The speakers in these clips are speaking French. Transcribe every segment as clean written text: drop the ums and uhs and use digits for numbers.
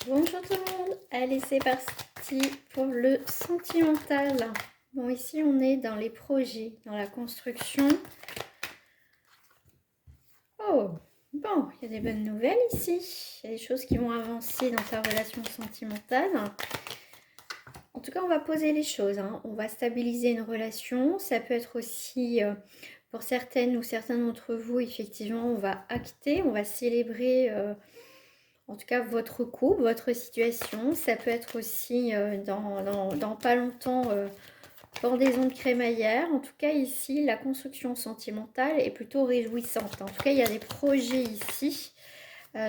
Bonjour tout le monde, allez c'est parti pour le sentimental. Bon ici on est dans les projets, dans la construction. Oh, bon, il y a des bonnes nouvelles ici. Il y a des choses qui vont avancer dans ta relation sentimentale. En tout cas on va poser les choses, hein. On va stabiliser une relation. Ça peut être aussi pour certaines ou certains d'entre vous, effectivement on va acter, on va célébrer en tout cas votre couple, votre situation. Ça peut être aussi dans pas longtemps pendaison de crémaillère. En tout cas ici, la construction sentimentale est plutôt réjouissante. En tout cas, il y a des projets ici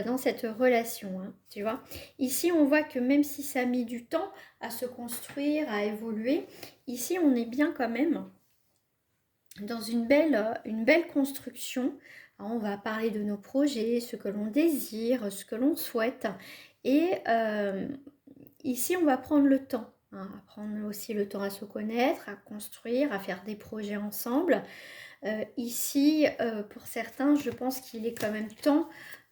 dans cette relation, hein, tu vois. Ici, on voit que même si ça a mis du temps à se construire, à évoluer, ici, on est bien quand même dans une belle construction. Alors, on va parler de nos projets, ce que l'on désire, ce que l'on souhaite. Et ici, on va prendre le temps, hein, à prendre aussi le temps à se connaître, à construire, à faire des projets ensemble. Ici, pour certains, je pense qu'il est quand même temps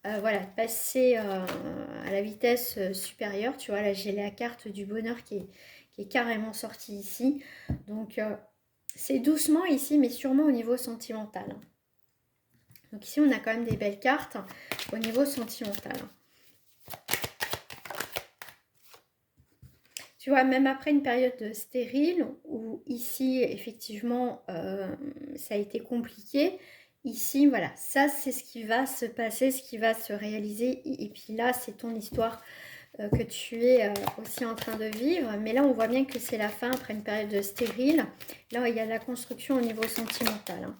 voilà, de passer à la vitesse supérieure. Tu vois, là, j'ai la carte du bonheur qui est carrément sortie ici. Donc, c'est doucement ici, mais sûrement au niveau sentimental. Donc ici, on a quand même des belles cartes au niveau sentimental. Tu vois, même après une période stérile, où ici, effectivement, ça a été compliqué, ici, voilà, ça, c'est ce qui va se passer, ce qui va se réaliser. Et puis là, c'est ton histoire que tu es aussi en train de vivre. Mais là, on voit bien que c'est la fin après une période stérile. Là, il y a la construction au niveau sentimental, hein.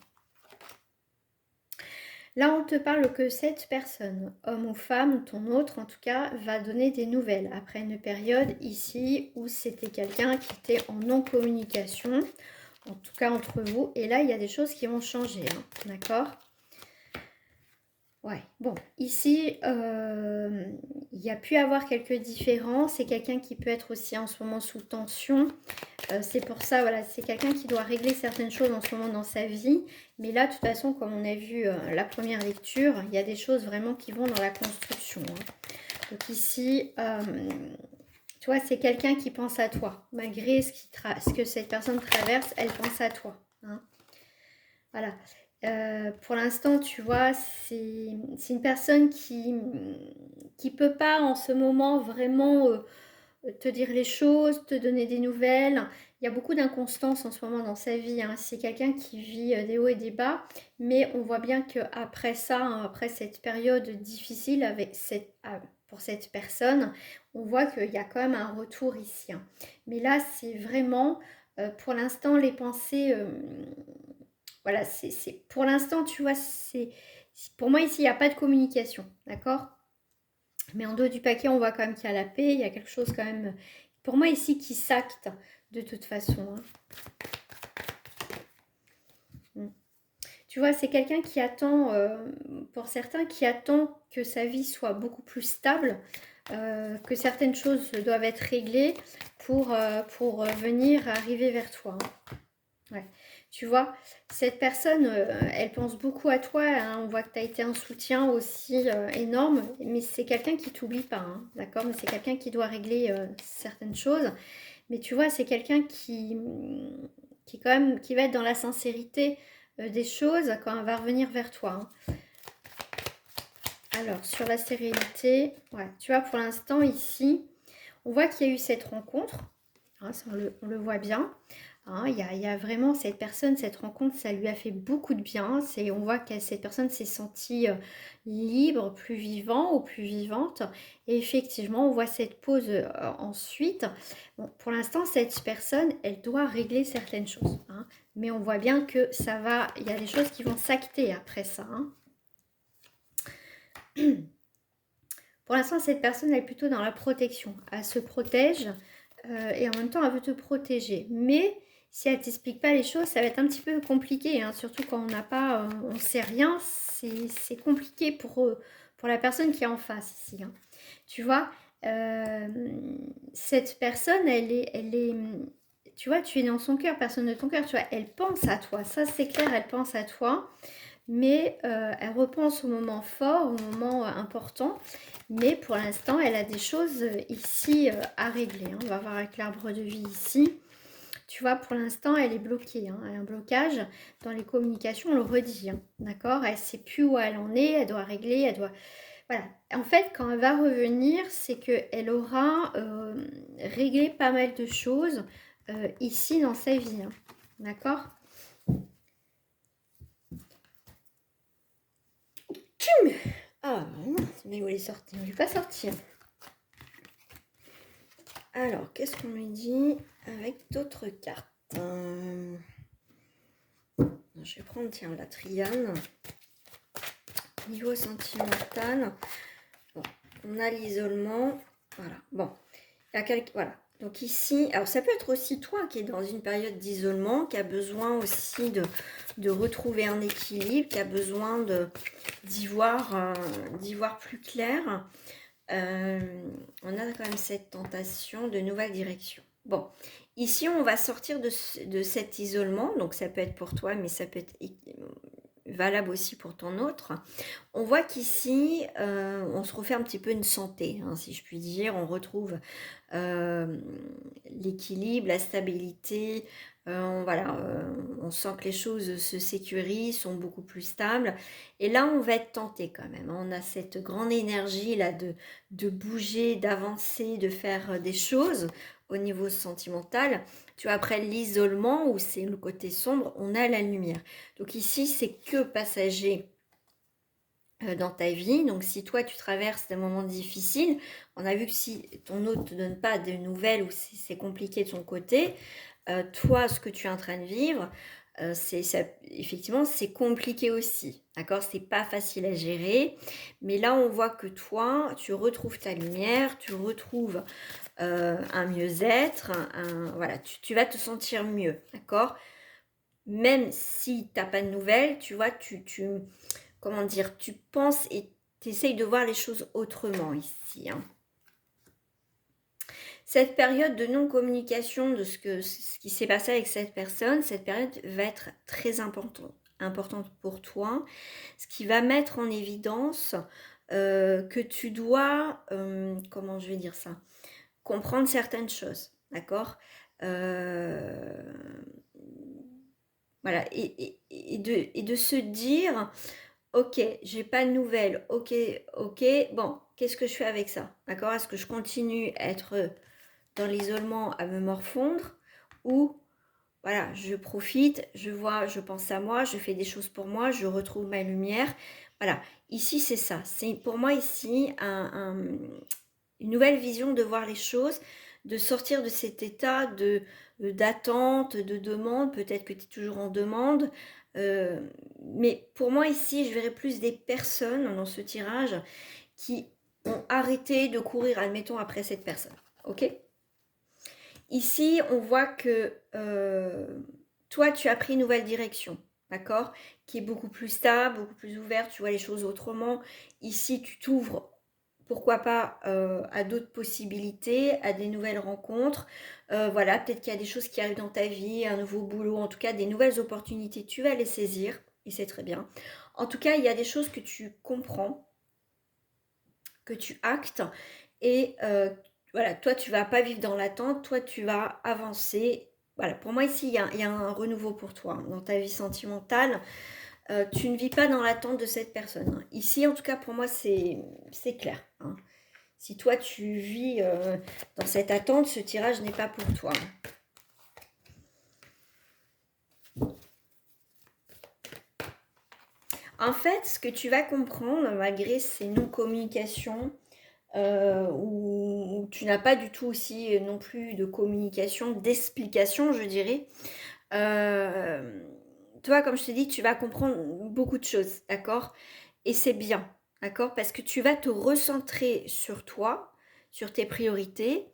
Là, on te parle que cette personne, homme ou femme, ton autre en tout cas, va donner des nouvelles après une période ici où c'était quelqu'un qui était en non-communication, en tout cas entre vous. Et là, il y a des choses qui vont changer, hein, d'accord ? Ouais, bon, ici, il y a pu avoir quelques différences. C'est quelqu'un qui peut être aussi en ce moment sous tension. C'est pour ça, voilà, c'est quelqu'un qui doit régler certaines choses en ce moment dans sa vie. Mais là, de toute façon, comme on a vu la première lecture, il y a des choses vraiment qui vont dans la construction, hein. Donc ici, tu vois, c'est quelqu'un qui pense à toi. Malgré ce que cette personne traverse, elle pense à toi, hein. Voilà. Pour l'instant, tu vois, c'est une personne qui peut pas en ce moment vraiment te dire les choses, te donner des nouvelles. Il y a beaucoup d'inconstance en ce moment dans sa vie, hein. C'est quelqu'un qui vit des hauts et des bas, mais on voit bien qu'après ça, hein, après cette période difficile pour cette personne, on voit qu'il y a quand même un retour ici, hein. Mais là, c'est vraiment, pour l'instant, les pensées... voilà, pour l'instant, tu vois, pour moi ici, il n'y a pas de communication, d'accord? Mais en dos du paquet, on voit quand même qu'il y a la paix, il y a quelque chose quand même, pour moi ici, qui s'acte de toute façon, hein. Tu vois, c'est quelqu'un qui attend, pour certains, qui attend que sa vie soit beaucoup plus stable, que certaines choses doivent être réglées pour venir arriver vers toi, hein. Ouais. Tu vois, cette personne, elle pense beaucoup à toi, hein. On voit que tu as été un soutien aussi énorme, mais c'est quelqu'un qui t'oublie pas, hein, d'accord? Mais c'est quelqu'un qui doit régler certaines choses. Mais tu vois, c'est quelqu'un qui quand même, qui va être dans la sincérité des choses quand elle va revenir vers toi, hein. Alors, sur la sérénité, ouais, tu vois, pour l'instant, ici, on voit qu'il y a eu cette rencontre, hein, ça, on le voit bien. Hein, il y a vraiment cette personne, cette rencontre, ça lui a fait beaucoup de bien. On voit que cette personne s'est sentie libre, plus vivant ou plus vivante. Et effectivement, on voit cette pause ensuite. Bon, pour l'instant, cette personne, elle doit régler certaines choses, hein. Mais on voit bien que ça va, il y a des choses qui vont s'acter après ça, hein. Pour l'instant, cette personne, elle est plutôt dans la protection. Elle se protège et en même temps, elle veut te protéger. Mais si elle ne t'explique pas les choses, ça va être un petit peu compliqué, hein. Surtout quand on n'a pas, on ne sait rien, c'est compliqué pour la personne qui est en face ici, hein. Tu vois, cette personne, tu vois, tu es dans son cœur, personne de ton cœur, tu vois, elle pense à toi. Ça, c'est clair, elle pense à toi. mais elle repense au moment fort, au moment important. Mais pour l'instant, elle a des choses ici à régler. Hein. On va voir avec l'arbre de vie ici. Tu vois, pour l'instant, elle est bloquée. Hein. Elle a un blocage dans les communications, on le redit. Hein. D'accord? Elle ne sait plus où elle en est, elle doit régler, elle doit... Voilà. En fait, quand elle va revenir, c'est qu'elle aura réglé pas mal de choses ici dans sa vie. Hein. D'accord? Ah, mais où elle est sortie? Je ne vais pas sortir. Alors, qu'est-ce qu'on me dit avec d'autres cartes? Je vais prendre, tiens, la triane. Niveau sentimental, bon, on a l'isolement. Voilà, bon. Il y a quelques, voilà. Donc ici, alors ça peut être aussi toi qui es dans une période d'isolement, qui a besoin aussi de retrouver un équilibre, qui a besoin d'y voir plus clair. On a quand même cette tentation de nouvelle direction. Bon, ici on va sortir de cet isolement, donc ça peut être pour toi, mais ça peut être valable aussi pour ton autre. On voit qu'ici, on se refait un petit peu une santé, hein, si je puis dire. On retrouve l'équilibre, la stabilité. Voilà, on sent que les choses se sécurisent, sont beaucoup plus stables. Et là, on va être tenté quand même. On a cette grande énergie là de bouger, d'avancer, de faire des choses au niveau sentimental. Tu vois, après l'isolement, où c'est le côté sombre, on a la lumière. Donc ici, c'est que passager dans ta vie. Donc si toi tu traverses des moments difficiles, on a vu que si ton hôte ne te donne pas de nouvelles ou si c'est compliqué de son côté, toi ce que tu es en train de vivre, effectivement c'est compliqué aussi, d'accord, c'est pas facile à gérer, mais là on voit que toi tu retrouves ta lumière, tu retrouves un mieux-être, voilà, tu vas te sentir mieux, d'accord, même si tu n'as pas de nouvelles, tu vois, comment dire, tu penses et tu essayes de voir les choses autrement ici. Hein. Cette période de non-communication de ce qui s'est passé avec cette période va être très importante pour toi, ce qui va mettre en évidence que tu dois, comment je vais dire ça, comprendre certaines choses, d'accord, voilà, et de se dire, ok, j'ai pas de nouvelles, ok, bon, qu'est-ce que je fais avec ça, d'accord? Est-ce que je continue à être dans l'isolement, à me morfondre, ou voilà, je profite, je vois, je pense à moi, je fais des choses pour moi, je retrouve ma lumière, voilà. Ici, c'est ça, c'est pour moi ici une nouvelle vision de voir les choses, de sortir de cet état d'attente, de demande, peut-être que tu es toujours en demande, mais pour moi ici, je verrais plus des personnes dans ce tirage qui ont arrêté de courir, admettons, après cette personne, ok? Ici, on voit que toi, tu as pris une nouvelle direction, d'accord? Qui est beaucoup plus stable, beaucoup plus ouverte, tu vois les choses autrement. Ici, tu t'ouvres, pourquoi pas, à d'autres possibilités, à des nouvelles rencontres. Voilà, peut-être qu'il y a des choses qui arrivent dans ta vie, un nouveau boulot, en tout cas des nouvelles opportunités, tu vas les saisir, et c'est très bien. En tout cas, il y a des choses que tu comprends, que tu actes, et voilà, toi tu vas pas vivre dans l'attente, toi tu vas avancer. Voilà, pour moi ici il y a un renouveau pour toi hein, dans ta vie sentimentale. Tu ne vis pas dans l'attente de cette personne. Hein. Ici en tout cas pour moi c'est clair. Hein. Si toi tu vis dans cette attente, ce tirage n'est pas pour toi. En fait, ce que tu vas comprendre malgré ces non-communications, où tu n'as pas du tout aussi non plus de communication, d'explication, je dirais. Toi, comme je te dis, tu vas comprendre beaucoup de choses, d'accord? Et c'est bien, d'accord? Parce que tu vas te recentrer sur toi, sur tes priorités.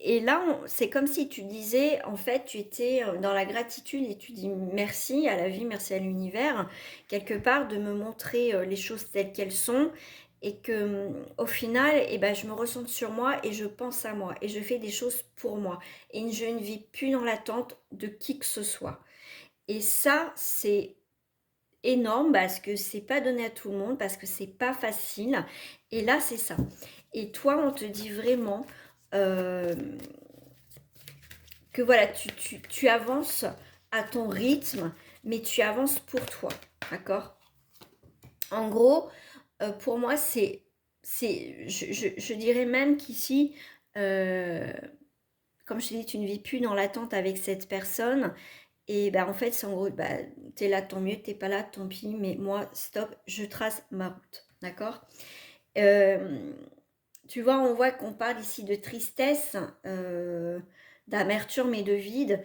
Et là, c'est comme si tu disais, en fait, tu étais dans la gratitude et tu dis merci à la vie, merci à l'univers, quelque part, de me montrer les choses telles qu'elles sont et que au final, eh ben, je me ressens sur moi et je pense à moi et je fais des choses pour moi et je ne vis plus dans l'attente de qui que ce soit. Et ça, c'est énorme parce que c'est pas donné à tout le monde, parce que c'est pas facile. Et là, c'est ça. Et toi, on te dit vraiment que voilà, tu avances à ton rythme, mais tu avances pour toi, d'accord? En gros, pour moi, je dirais même qu'ici, comme je t'ai dit, tu ne vis plus dans l'attente avec cette personne. Et ben en fait, c'est en gros, bah, t'es là, tant mieux, t'es pas là, tant pis, mais moi, stop, je trace ma route, d'accord? Euh, Tu vois, on voit qu'on parle ici de tristesse, d'amertume et de vide.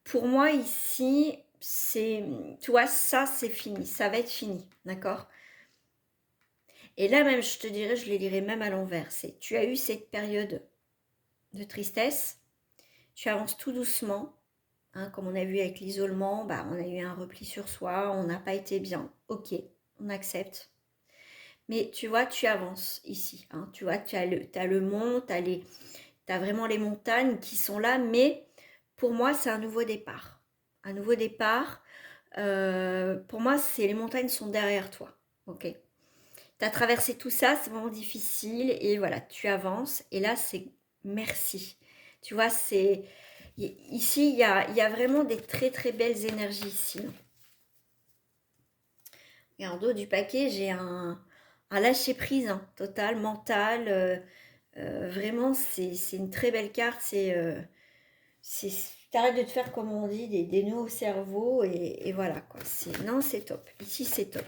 Pour moi, ici, c'est, tu vois, ça, c'est fini, ça va être fini, d'accord? Et là même, je te dirais, je les lirai même à l'envers. C'est, tu as eu cette période de tristesse, tu avances tout doucement, hein, comme on a vu avec l'isolement, bah, on a eu un repli sur soi, on n'a pas été bien, ok, on accepte. Mais tu vois, tu avances ici, hein, tu vois, t'as le mont, t'as vraiment les montagnes qui sont là, mais pour moi, c'est un nouveau départ. Un nouveau départ, pour moi, c'est les montagnes sont derrière toi, ok? Tu as traversé tout ça, c'est vraiment difficile et voilà, tu avances et là c'est merci. Tu vois, c'est ici il y a vraiment des très très belles énergies ici. Et en dos du paquet, j'ai un lâcher prise hein, total, mental. Vraiment, c'est une très belle carte. T'arrêtes de te faire, comme on dit, des nœuds au cerveau et voilà quoi. Non, c'est top. Ici, c'est top.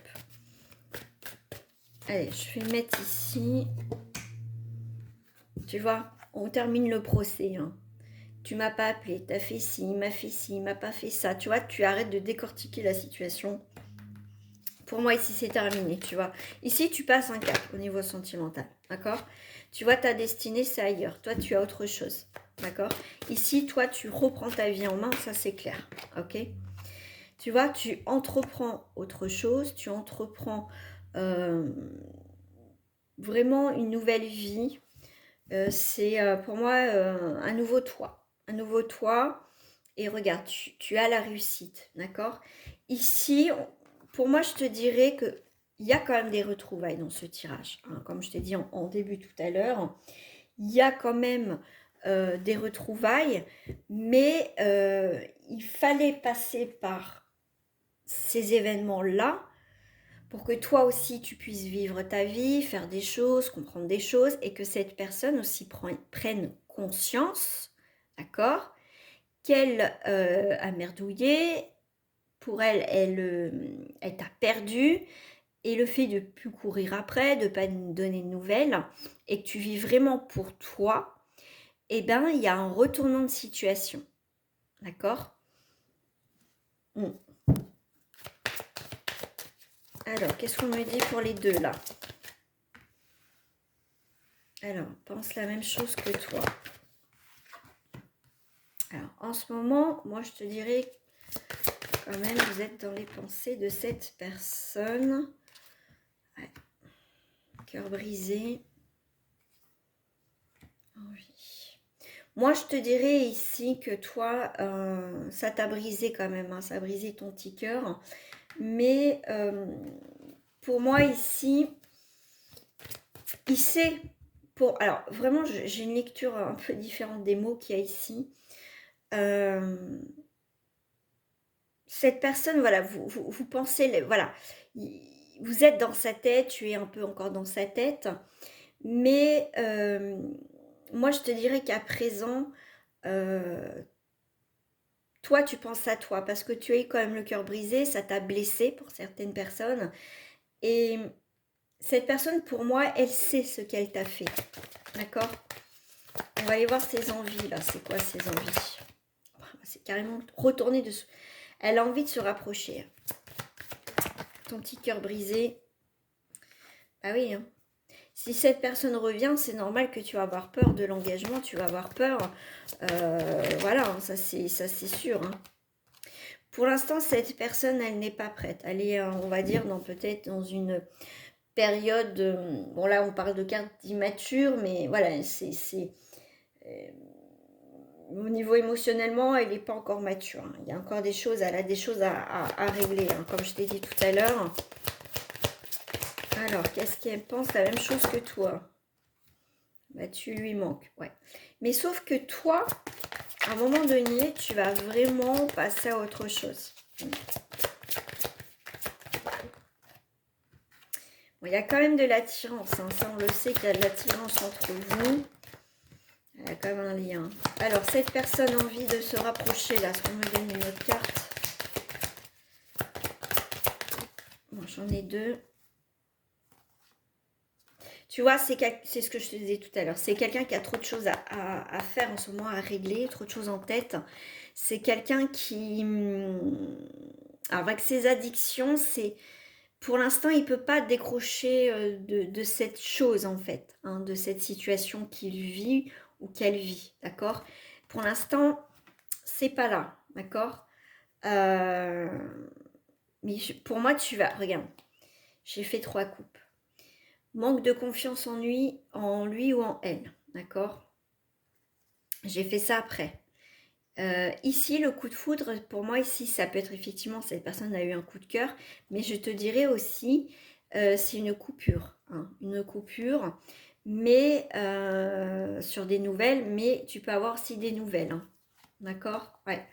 Allez, je vais mettre ici. Tu vois, on termine le procès. Hein. Tu m'as pas appelé, t'as fait ci, il m'a fait ci, il m'a pas fait ça. Tu vois, tu arrêtes de décortiquer la situation. Pour moi, ici, c'est terminé, tu vois. Ici, tu passes un cap au niveau sentimental, d'accord? Tu vois, ta destinée, c'est ailleurs. Toi, tu as autre chose, d'accord? Ici, toi, tu reprends ta vie en main, ça, c'est clair, ok? Tu vois, tu entreprends autre chose, tu entreprends vraiment une nouvelle vie. C'est pour moi un nouveau toi. Un nouveau toi. Et regarde, tu as la réussite, d'accord? Ici, pour moi, je te dirais que il y a quand même des retrouvailles dans ce tirage. Hein. Comme je t'ai dit en début tout à l'heure, il y a quand même des retrouvailles, mais il fallait passer par ces événements-là pour que toi aussi tu puisses vivre ta vie, faire des choses, comprendre des choses et que cette personne aussi prenne conscience, d'accord, qu'elle a merdouillé, pour elle, elle t'a perdu et le fait de ne plus courir après, de ne pas donner de nouvelles et que tu vis vraiment pour toi, eh bien, il y a un retournement de situation, d'accord? Alors, qu'est-ce qu'on me dit pour les deux là? Alors, pense la même chose que toi. Alors, en ce moment, moi, je te dirais quand même, vous êtes dans les pensées de cette personne. Ouais. Cœur brisé. Oui. Moi, je te dirais ici que toi, ça t'a brisé quand même. Hein, ça a brisé ton petit cœur. Mais pour moi, ici, il sait... Alors, vraiment, j'ai une lecture un peu différente des mots qu'il y a ici. Cette personne, voilà, vous pensez, voilà, vous êtes dans sa tête, tu es un peu encore dans sa tête, mais moi je te dirais qu'à présent, toi tu penses à toi parce que tu as eu quand même le cœur brisé, ça t'a blessé pour certaines personnes, et cette personne pour moi, elle sait ce qu'elle t'a fait, d'accord? On va aller voir ses envies là, c'est quoi ses envies? C'est carrément retourner dessous. Elle a envie de se rapprocher. Ton petit cœur brisé. Ah oui, hein. Si cette personne revient, c'est normal que tu vas avoir peur de l'engagement, tu vas avoir peur. Voilà, hein, ça c'est sûr. Hein. Pour l'instant, cette personne, elle n'est pas prête. Elle est, on va dire, peut-être dans une période... bon là, on parle de carte immature, mais voilà, au niveau émotionnellement, elle n'est pas encore mature. Hein. Il y a encore des choses, elle a des choses à régler, hein, comme je t'ai dit tout à l'heure. Alors, qu'est-ce qu'elle pense? La même chose que toi. Bah, tu lui manques, ouais. Mais sauf que toi, à un moment donné, tu vas vraiment passer à autre chose. Bon, il y a quand même de l'attirance, hein. Ça on le sait qu'il y a de l'attirance entre vous. Il y a quand même un lien. Alors, cette personne a envie de se rapprocher, là, est-ce qu'on me donne une autre carte? Bon, j'en ai deux. Tu vois, c'est ce que je te disais tout à l'heure. C'est quelqu'un qui a trop de choses à faire en ce moment, à régler, trop de choses en tête. C'est quelqu'un qui... Alors, avec ses addictions, c'est... Pour l'instant, il ne peut pas décrocher de cette chose, en fait, hein, de cette situation qu'il vit ou qu'elle vit, d'accord? Pour l'instant, c'est pas là, d'accord? Mais pour moi, tu vas... Regarde, j'ai fait 3 coupes. Manque de confiance en lui ou en elle, d'accord? J'ai fait ça après. Ici, le coup de foudre, pour moi, ici, ça peut être effectivement, cette personne a eu un coup de cœur, mais je te dirais aussi, c'est une coupure, hein, une coupure, mais sur des nouvelles, mais tu peux avoir aussi des nouvelles, hein, d'accord? Ouais.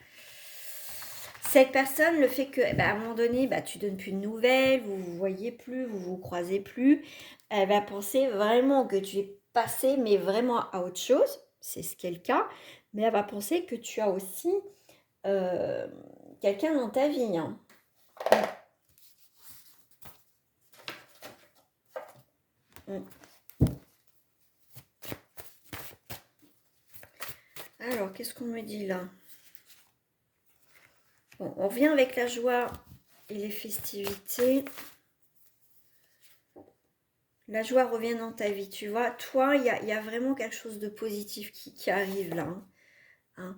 Cette personne, le fait que, à un moment donné, tu donnes plus de nouvelles, vous vous voyez plus, vous vous croisez plus, elle va penser vraiment que tu es passé, mais vraiment à autre chose, c'est ce qui est le cas, mais elle va penser que tu as aussi quelqu'un dans ta vie. Hein. Alors, qu'est-ce qu'on me dit là? Bon, on revient avec la joie et les festivités. La joie revient dans ta vie, tu vois. Toi, il y a vraiment quelque chose de positif qui arrive là. Hein.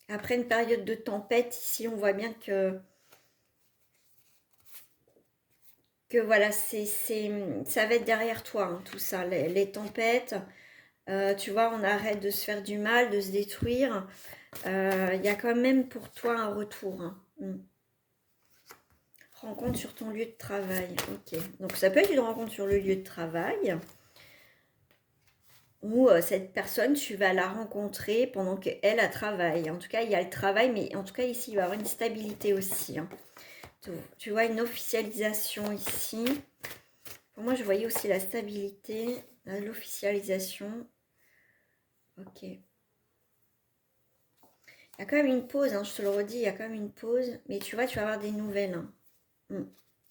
Après une période de tempête, ici, on voit bien que voilà, ça va être derrière toi, hein, tout ça. Les tempêtes, tu vois, on arrête de se faire du mal, de se détruire. Il y a quand même pour toi un retour. Hein. Rencontre sur ton lieu de travail. Ok. Donc ça peut être une rencontre sur le lieu de travail. Ou cette personne, tu vas la rencontrer pendant qu'elle a travail. En tout cas, il y a le travail, mais en tout cas, ici, il va y avoir une stabilité aussi. Hein. Tu vois, une officialisation ici. Pour moi, je voyais aussi la stabilité, l'officialisation. Ok. Il y a quand même une pause, hein, je te le redis, il y a quand même une pause. Mais tu vois, tu vas avoir des nouvelles. Hein.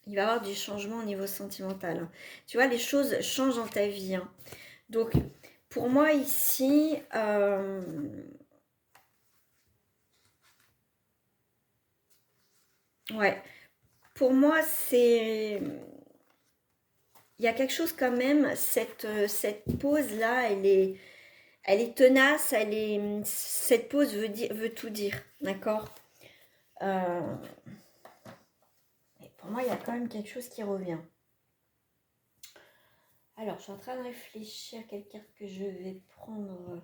Il va y avoir du changement au niveau sentimental. Hein. Tu vois, les choses changent dans ta vie. Hein. Donc, pour moi, ici... ouais. Pour moi, c'est... Il y a quelque chose quand même, cette pause-là, elle est tenace, cette pause veut tout dire, d'accord? Et pour moi, il y a quand même quelque chose qui revient. Alors, je suis en train de réfléchir à quelle carte que je vais prendre.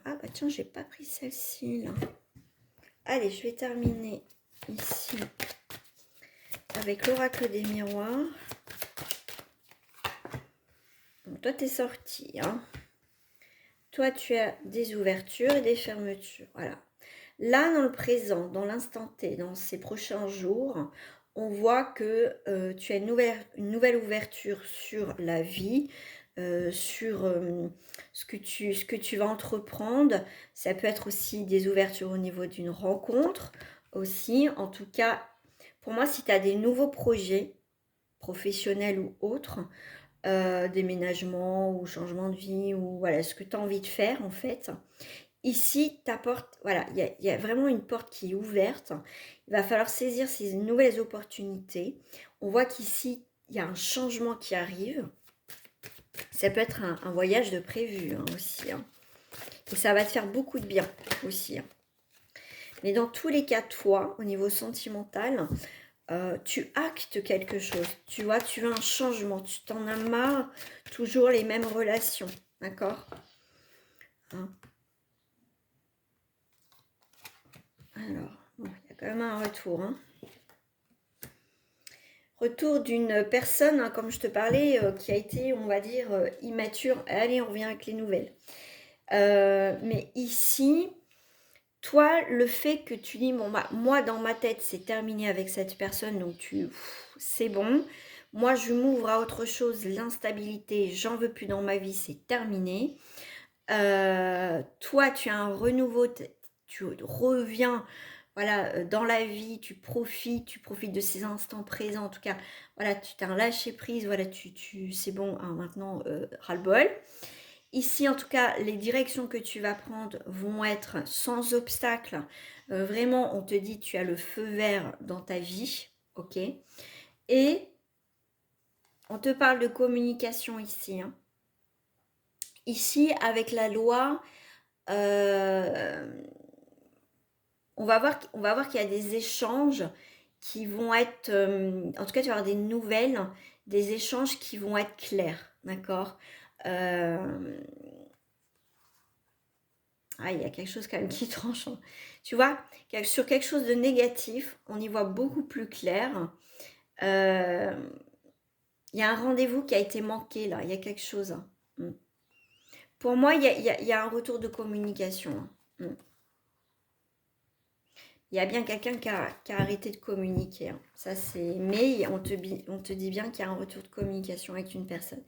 Ah bah tiens, j'ai pas pris celle-ci là. Allez, je vais terminer ici avec l'oracle des miroirs. Donc, toi, t'es sorti, hein. Toi, tu as des ouvertures et des fermetures. Voilà. Là, dans le présent, dans l'instant T, dans ces prochains jours, on voit que tu as une nouvelle ouverture sur la vie, sur ce que tu vas entreprendre. Ça peut être aussi des ouvertures au niveau d'une rencontre aussi. En tout cas, pour moi, si tu as des nouveaux projets, professionnels ou autres, déménagement ou changement de vie, ou voilà, ce que tu as envie de faire en fait, ici, ta porte, voilà, il y a vraiment une porte qui est ouverte. Il va falloir saisir ces nouvelles opportunités. On voit qu'ici, il y a un changement qui arrive. Ça peut être un voyage de prévu hein, aussi. Hein. Et ça va te faire beaucoup de bien aussi. Hein. Mais dans tous les cas, toi, au niveau sentimental, tu actes quelque chose. Tu vois, tu veux un changement. Tu t'en as marre toujours les mêmes relations. D'accord ? hein. Alors, bon, il y a quand même un retour, hein. Retour d'une personne, hein, comme je te parlais, qui a été, on va dire, immature. Allez, on revient avec les nouvelles. Mais ici, toi, le fait que tu dis, bon, bah, moi, dans ma tête, c'est terminé avec cette personne, donc c'est bon. Moi, je m'ouvre à autre chose, l'instabilité, j'en veux plus dans ma vie, c'est terminé. Toi, tu as un renouveau, tu reviens, voilà, dans la vie, tu profites de ces instants présents, en tout cas, voilà, tu t'es un lâcher prise, voilà, c'est bon, hein, maintenant, ras-le-bol. Ici, en tout cas, les directions que tu vas prendre vont être sans obstacle. Vraiment, on te dit, tu as le feu vert dans ta vie, ok? Et on te parle de communication ici, hein. Ici, avec la loi, on va voir qu'il y a des échanges qui vont être, en tout cas, tu vas avoir des nouvelles, des échanges qui vont être clairs, d'accord? Ah, il y a quelque chose quand même qui tranche, hein. Tu vois, sur quelque chose de négatif, on y voit beaucoup plus clair. Il y a un rendez-vous qui a été manqué là, il y a quelque chose, hein. Pour moi, il y a un retour de communication, hein. Il y a bien quelqu'un qui a arrêté de communiquer, hein. Ça, mais on te dit bien qu'il y a un retour de communication avec une personne.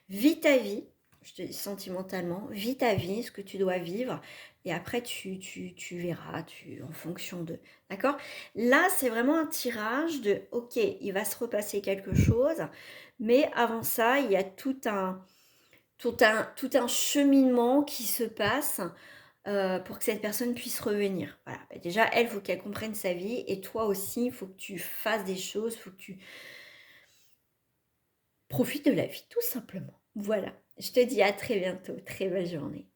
Vis ta vie, je te dis sentimentellement, vis ta vie, ce que tu dois vivre, et après tu verras en fonction de. D'accord? Là, c'est vraiment un tirage de ok, il va se repasser quelque chose, mais avant ça, il y a tout un cheminement qui se passe pour que cette personne puisse revenir. Voilà. Déjà, elle, il faut qu'elle comprenne sa vie. Et toi aussi, il faut que tu fasses des choses. Il faut que tu profites de la vie, tout simplement. Voilà. Je te dis à très bientôt. Très belle journée.